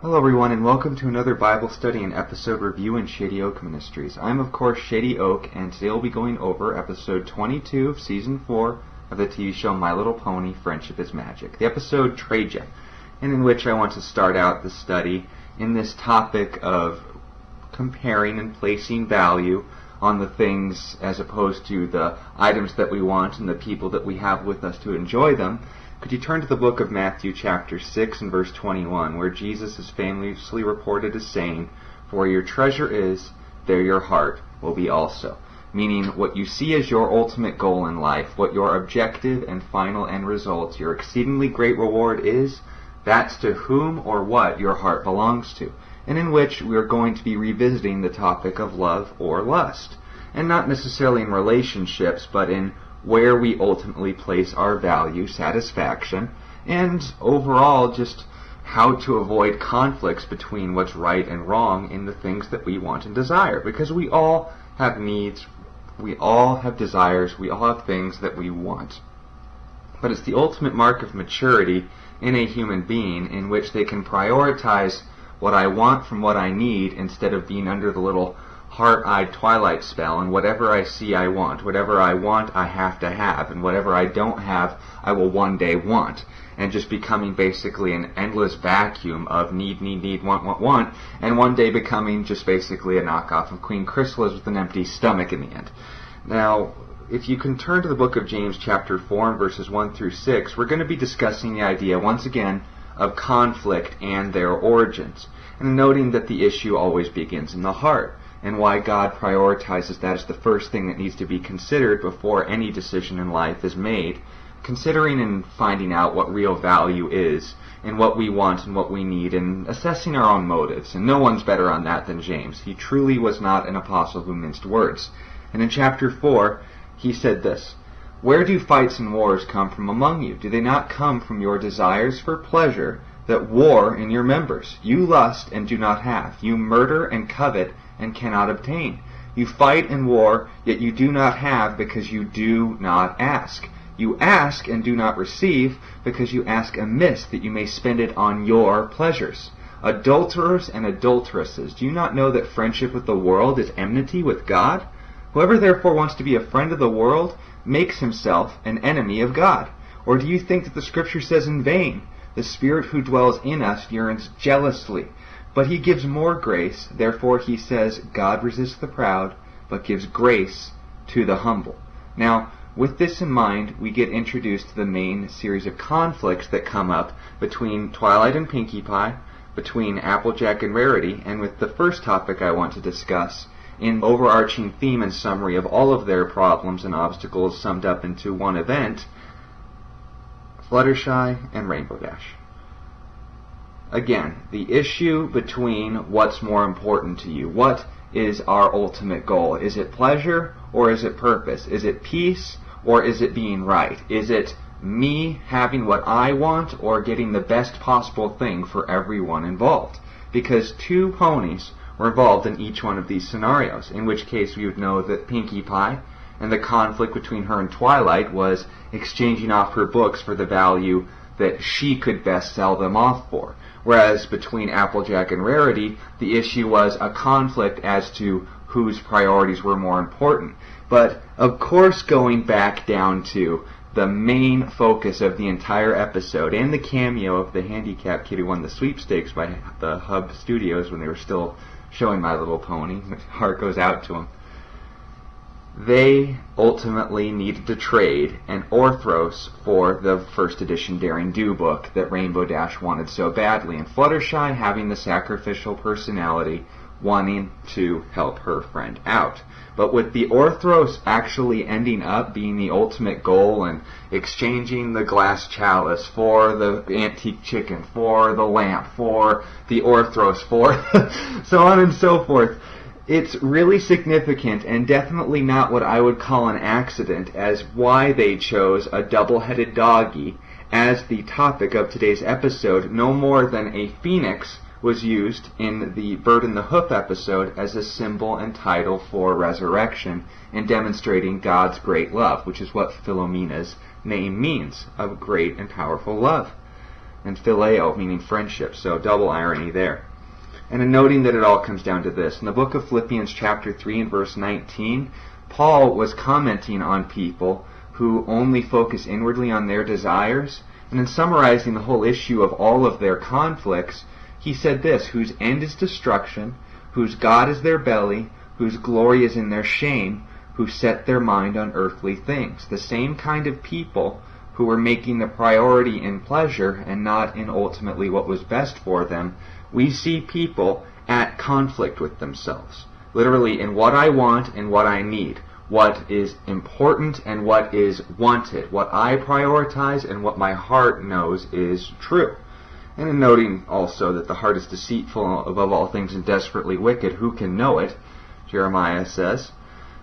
Hello everyone, and welcome to another Bible study and episode review in Shady Oak Ministries. I'm of course Shady Oak, and today we'll be going over episode 22 of season 4 of the TV show My Little Pony, Friendship is Magic, the episode Trajan, and in which I want to start out the study in this topic of comparing and placing value on the things as opposed to the items that we want and the people that we have with us to enjoy them. Could you turn to the book of Matthew chapter 6 and verse 21, where Jesus is famously reported as saying, "For where your treasure is, there your heart will be also." Meaning what you see as your ultimate goal in life, what your objective and final end result, your exceedingly great reward is, that's to whom or what your heart belongs to. And in which we are going to be revisiting the topic of love or lust. And not necessarily in relationships, but in where we ultimately place our value, satisfaction, and overall just how to avoid conflicts between what's right and wrong in the things that we want and desire. Because we all have needs, we all have desires, we all have things that we want. But it's the ultimate mark of maturity in a human being in which they can prioritize what I want from what I need instead of being under the little heart-eyed twilight spell, and whatever I see I want, whatever I want I have to have, and whatever I don't have I will one day want, and just becoming basically an endless vacuum of need, want, and one day becoming just basically a knockoff of Queen Chrysalis with an empty stomach in the end. Now, if you can turn to the book of James chapter 4 and verses 1 through 6, we're going to be discussing the idea once again of conflict and their origins, and noting that the issue always begins in the heart, and why God prioritizes that as the first thing that needs to be considered before any decision in life is made, considering and finding out what real value is, and what we want and what we need, and assessing our own motives. And no one's better on that than James. He truly was not an apostle who minced words. And in chapter 4, he said this, "Where do fights and wars come from among you? Do they not come from your desires for pleasure that war in your members? You lust and do not have. You murder and covet and cannot obtain. You fight and war, yet you do not have because you do not ask. You ask and do not receive because you ask amiss that you may spend it on your pleasures. Adulterers and adulteresses, do you not know that friendship with the world is enmity with God? Whoever therefore wants to be a friend of the world makes himself an enemy of God. Or do you think that the Scripture says in vain, 'The Spirit who dwells in us yearns jealously'? But he gives more grace, therefore he says, 'God resists the proud, but gives grace to the humble.'" Now, with this in mind, we get introduced to the main series of conflicts that come up between Twilight and Pinkie Pie, between Applejack and Rarity, and with the first topic I want to discuss, in overarching theme and summary of all of their problems and obstacles summed up into one event, Fluttershy and Rainbow Dash. Again, the issue between what's more important to you. What is our ultimate goal? Is it pleasure or is it purpose? Is it peace or is it being right? Is it me having what I want or getting the best possible thing for everyone involved? Because two ponies were involved in each one of these scenarios, in which case we would know that Pinkie Pie and the conflict between her and Twilight was exchanging off her books for the value that she could best sell them off for. Whereas between Applejack and Rarity, the issue was a conflict as to whose priorities were more important. But, of course, going back down to the main focus of the entire episode, and the cameo of the handicapped kid who won the sweepstakes by the Hub Studios when they were still showing My Little Pony, my heart goes out to him. They ultimately needed to trade an Orthros for the first edition Daring Do book that Rainbow Dash wanted so badly, and Fluttershy, having the sacrificial personality, wanting to help her friend out. But with the Orthros actually ending up being the ultimate goal and exchanging the glass chalice for the antique chicken, for the lamp, for the Orthros, for so on and so forth, it's really significant and definitely not what I would call an accident as why they chose a double-headed doggy as the topic of today's episode, no more than a phoenix was used in the Bird in the Hoof episode as a symbol and title for resurrection and demonstrating God's great love, which is what Philomena's name means, of great and powerful love. and phileo, meaning friendship, so double irony there. And in noting that it all comes down to this, in the book of Philippians chapter 3 and verse 19, Paul was commenting on people who only focus inwardly on their desires, and in summarizing the whole issue of all of their conflicts, he said this: whose end is destruction, whose God is their belly, whose glory is in their shame, who set their mind on earthly things. The same kind of people who were making the priority in pleasure and not in ultimately what was best for them. We see people at conflict with themselves, literally in what I want and what I need, what is important and what is wanted, what I prioritize and what my heart knows is true. And in noting also that the heart is deceitful above all things and desperately wicked, who can know it, Jeremiah says.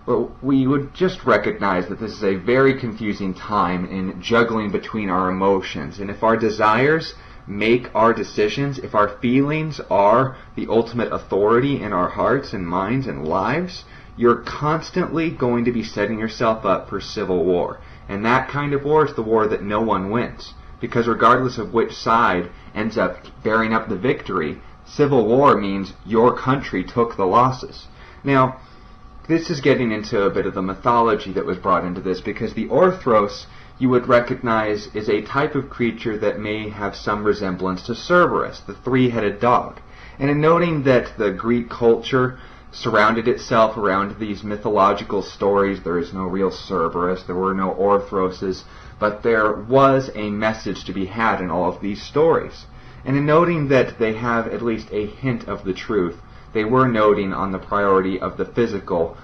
But we would just recognize that this is a very confusing time in juggling between our emotions. And if our desires make our decisions, if our feelings are the ultimate authority in our hearts and minds and lives, you're constantly going to be setting yourself up for civil war. And that kind of war is the war that no one wins. Because regardless of which side ends up bearing up the victory, civil war means your country took the losses. Now, this is getting into a bit of the mythology that was brought into this, because the Orthros, you would recognize, is a type of creature that may have some resemblance to Cerberus, the three-headed dog. And in noting that the Greek culture surrounded itself around these mythological stories, there is no real Cerberus, there were no Orthroses, but there was a message to be had in all of these stories. And in noting that they have at least a hint of the truth, they were noting on the priority of the physical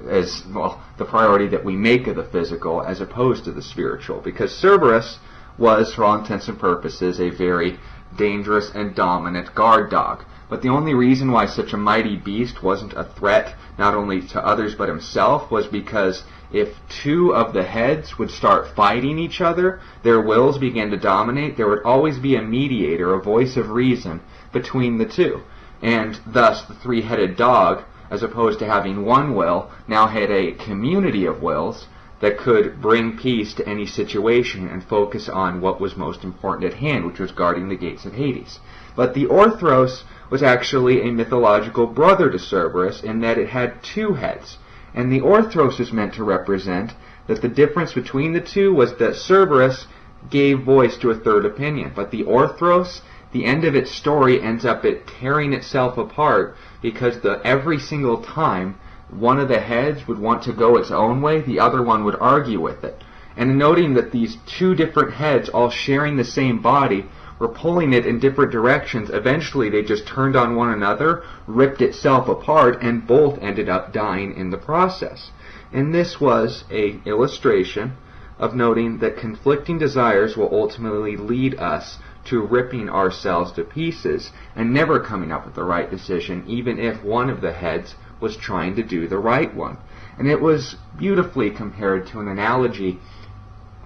as, well, the priority that we make of the physical as opposed to the spiritual. Because Cerberus was, for all intents and purposes, a very dangerous and dominant guard dog. But the only reason why such a mighty beast wasn't a threat, not only to others but himself, was because if two of the heads would start fighting each other, their wills began to dominate, there would always be a mediator, a voice of reason, between the two. And thus the three-headed dog, as opposed to having one will, now had a community of wills that could bring peace to any situation and focus on what was most important at hand, which was guarding the gates of Hades. But the Orthros was actually a mythological brother to Cerberus in that it had two heads. And the Orthros is meant to represent that the difference between the two was that Cerberus gave voice to a third opinion, but the Orthros, the end of its story ends up it tearing itself apart because every single time one of the heads would want to go its own way, the other one would argue with it. And in noting that these two different heads, all sharing the same body, were pulling it in different directions, eventually they just turned on one another, ripped itself apart, and both ended up dying in the process. And this was an illustration of noting that conflicting desires will ultimately lead us to ripping ourselves to pieces and never coming up with the right decision, even if one of the heads was trying to do the right one. And it was beautifully compared to an analogy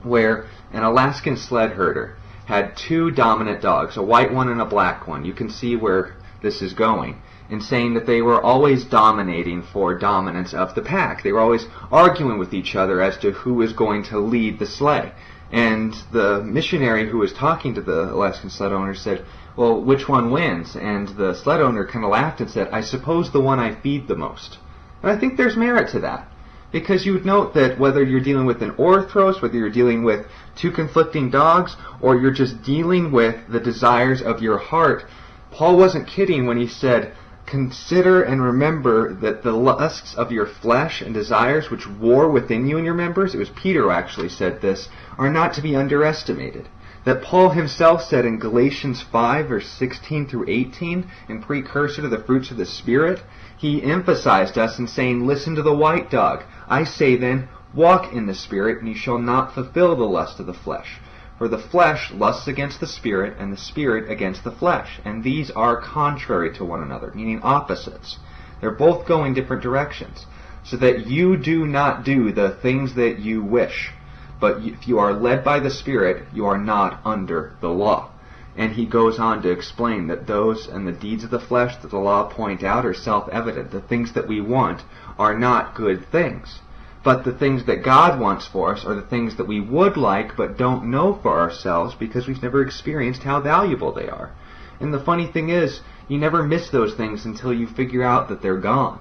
where an Alaskan sled herder had two dominant dogs, a white one and a black one. You can see where this is going, in saying that they were always dominating for dominance of the pack. They were always arguing with each other as to who was going to lead the sleigh. And the missionary who was talking to the Alaskan sled owner said, well, which one wins? And the sled owner kind of laughed and said, I suppose the one I feed the most. And I think there's merit to that. Because you would note that whether you're dealing with an Orthros, whether you're dealing with two conflicting dogs, or you're just dealing with the desires of your heart, Paul wasn't kidding when he said, consider and remember that the lusts of your flesh and desires which war within you and your members, it was Peter who actually said this, are not to be underestimated. That Paul himself said in Galatians 5, verse 16 through 18, in precursor to the fruits of the Spirit, he emphasized us in saying, listen to the white dog. I say then, walk in the Spirit, and you shall not fulfill the lust of the flesh. For the flesh lusts against the Spirit, and the Spirit against the flesh. And these are contrary to one another, meaning opposites. They're both going different directions, so that you do not do the things that you wish. But if you are led by the Spirit, you are not under the law. And he goes on to explain that those and the deeds of the flesh that the law point out are self-evident. The things that we want are not good things. But the things that God wants for us are the things that we would like but don't know for ourselves because we've never experienced how valuable they are. And the funny thing is, you never miss those things until you figure out that they're gone.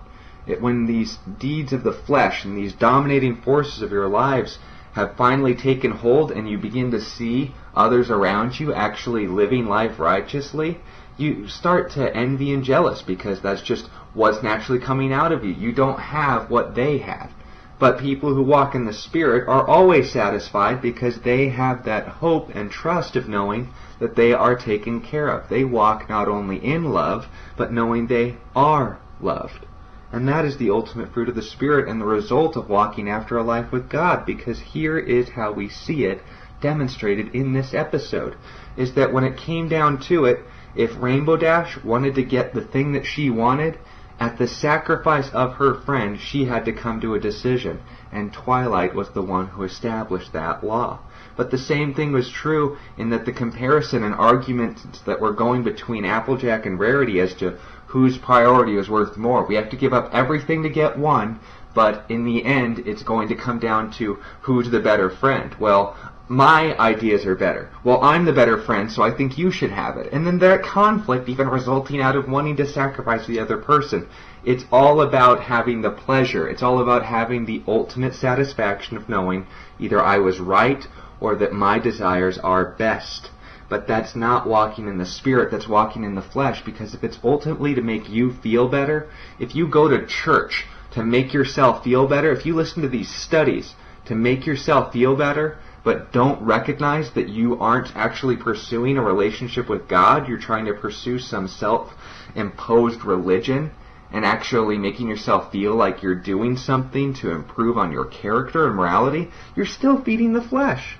When these deeds of the flesh and these dominating forces of your lives have finally taken hold and you begin to see others around you actually living life righteously, you start to envy and jealous because that's just what's naturally coming out of you. You don't have what they have. But people who walk in the Spirit are always satisfied because they have that hope and trust of knowing that they are taken care of. They walk not only in love, but knowing they are loved. And that is the ultimate fruit of the Spirit and the result of walking after a life with God, because here is how we see it demonstrated in this episode, is that when it came down to it, if Rainbow Dash wanted to get the thing that she wanted, at the sacrifice of her friend, she had to come to a decision, and Twilight was the one who established that law. But the same thing was true in that the comparison and arguments that were going between Applejack and Rarity as to whose priority was worth more. We have to give up everything to get one, but in the end, it's going to come down to who's the better friend. Well, my ideas are better. Well, I'm the better friend, so I think you should have it. And then that conflict even resulting out of wanting to sacrifice the other person. It's all about having the pleasure. It's all about having the ultimate satisfaction of knowing either I was right or that my desires are best. But that's not walking in the Spirit, that's walking in the flesh, because if it's ultimately to make you feel better, if you go to church to make yourself feel better, if you listen to these studies to make yourself feel better, but don't recognize that you aren't actually pursuing a relationship with God, you're trying to pursue some self-imposed religion and actually making yourself feel like you're doing something to improve on your character and morality, you're still feeding the flesh.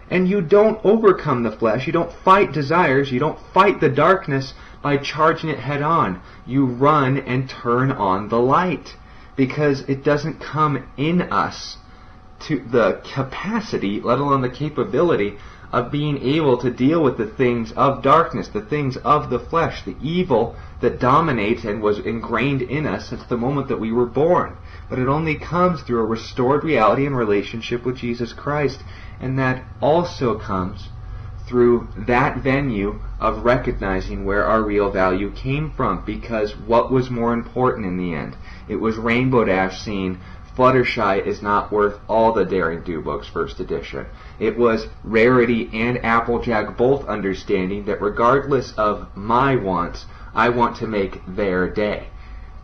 And you don't overcome the flesh, you don't fight desires, you don't fight the darkness by charging it head on. You run and turn on the light, because it doesn't come in us to the capacity, let alone the capability, of being able to deal with the things of darkness, the things of the flesh, the evil that dominates and was ingrained in us since the moment that we were born. But it only comes through a restored reality and relationship with Jesus Christ. And that also comes through that venue of recognizing where our real value came from. Because what was more important in the end? It was Rainbow Dash seeing Fluttershy is not worth all the Daring Do books, first edition. It was Rarity and Applejack both understanding that regardless of my wants, I want to make their day.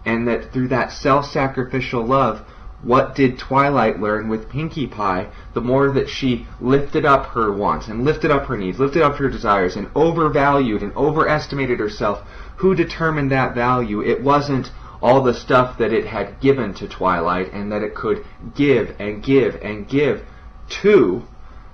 And that through that self-sacrificial love, what did Twilight learn with Pinkie Pie? The more that she lifted up her wants and lifted up her needs, lifted up her desires, and overvalued and overestimated herself, who determined that value? It wasn't all the stuff that it had given to Twilight and that it could give and give and give to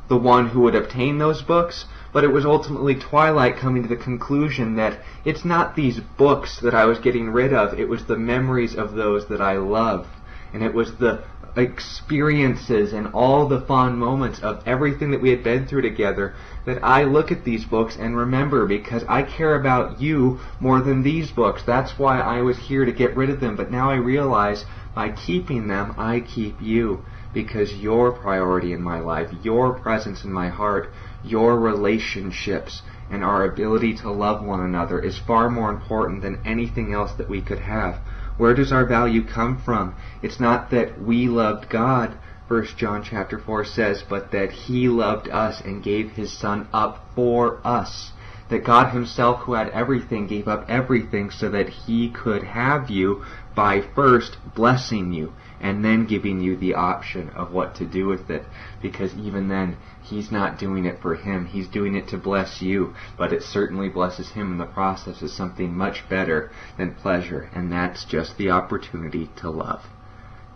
the one who would obtain those books, but it was ultimately Twilight coming to the conclusion that it's not these books that I was getting rid of, it was the memories of those that I love, and it was the experiences and all the fond moments of everything that we had been through together that I look at these books and remember, because I care about you more than these books. That's why I was here to get rid of them, but now I realize by keeping them, I keep you, because your priority in my life, your presence in my heart, your relationships, and our ability to love one another is far more important than anything else that we could have. Where does our value come from? It's not that we loved God, 1 John chapter 4 says, but that He loved us and gave His Son up for us. That God Himself, who had everything, gave up everything so that He could have you by first blessing you and then giving you the option of what to do with it. Because even then, He's not doing it for Him. He's doing it to bless you, but it certainly blesses Him in the process as something much better than pleasure, and that's just the opportunity to love.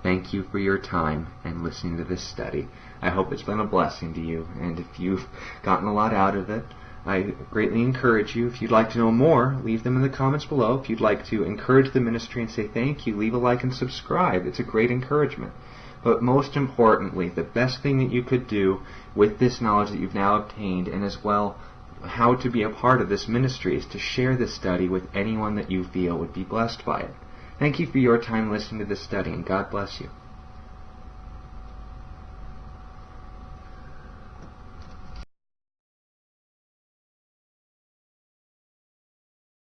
Thank you for your time and listening to this study. I hope it's been a blessing to you, and if you've gotten a lot out of it, I greatly encourage you, if you'd like to know more, leave them in the comments below. If you'd like to encourage the ministry and say thank you, leave a like and subscribe. It's a great encouragement. But most importantly, the best thing that you could do with this knowledge that you've now obtained, and as well how to be a part of this ministry, is to share this study with anyone that you feel would be blessed by it. Thank you for your time listening to this study, and God bless you.